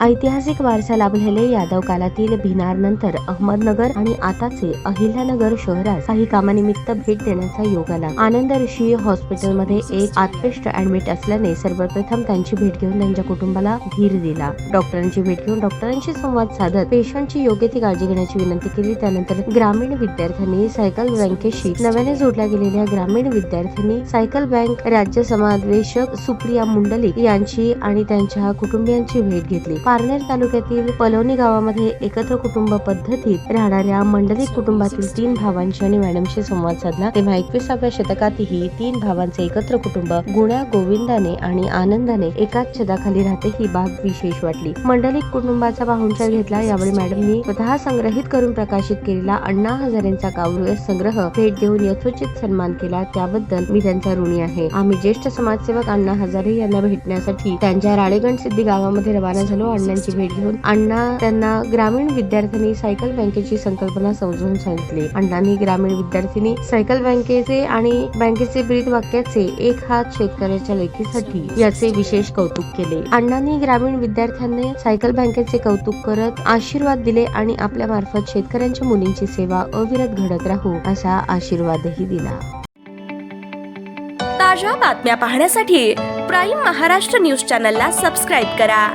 ऐतिहासिक वारसा लाभलेले यादव कालातील भिनार नंतर अहमदनगर आणि आताचे अहिल्यानगर शहरात काही कामानिमित्त भेट देण्याचा योग आला। आनंद ऋषी हॉस्पिटलमध्ये एक आत्पेस्ट ऍडमिट असल्याने सर्वप्रथम त्यांची भेट घेऊन त्यांच्या कुटुंबाला धीर दिला। डॉक्टरांची भेट घेऊन डॉक्टरांशी संवाद साधत पेशंटची योग्य ती काळजी घेण्याची विनंती केली। त्यानंतर ग्रामीण विद्यार्थ्यांनी सायकल बँकेशी नव्याने जोडल्या गेलेल्या ग्रामीण विद्यार्थ्यांनी सायकल बँक राज्य समावेशक सुप्रिया मुंडलिक यांची आणि त्यांच्या कुटुंबियांची भेट घेतली। पारनेर तालुक्यातील पलोनी गावामध्ये एकत्र कुटुंब पद्धतीत राहणाऱ्या मंडलिक कुटुंबातील 3 भावांशी आणि मॅडमशी संवाद साधला। तेव्हा 21व्या शतकातही 3 भावांचे एकत्र कुटुंब गुण्या गोविंदाने आणि आनंदाने एकाच छताखाली राहते ही बाब विशेष वाटली। मंडलिक कुटुंबाचा पाहुणचार घेतला। यावेळी मॅडमनी स्वतः संग्रहित करून प्रकाशित केलेला अण्णा हजारेंचा काव्य संग्रह भेट देऊन यथोचित सन्मान केला, त्याबद्दल मी त्यांचा ऋणी आहे। आम्ही ज्येष्ठ समाजसेवक अण्णा हजारे यांना भेटण्यासाठी त्यांच्या राळेगण सिद्धी गावामध्ये रवाना झालो। अण्णांची भेट घेऊन त्यांना ग्रामीण विद्यार्थ्यांनी सायकल बँकेची संकल्पना समजून सांगितली। अण्णांनी ग्रामीण विद्यार्थ्यांनी सायकल बँकेचे आणि बँकेचे ब्रीद वाक्याचे एक हात शेतकऱ्याच्या लेखीसाठी याचे विशेष कौतुक केले। अण्णांनी ग्रामीण विद्यार्थ्यांनी सायकल बँकेचे कौतुक करत आशीर्वाद दिले आणि आपल्या मार्फत शेतकऱ्यांच्या मुलींची सेवा अविरत घडत राहू असा आशीर्वादही दिला। ताज्या बातम्या पाहण्यासाठी प्राईम महाराष्ट्र न्यूज चॅनलला सबस्क्राईब करा।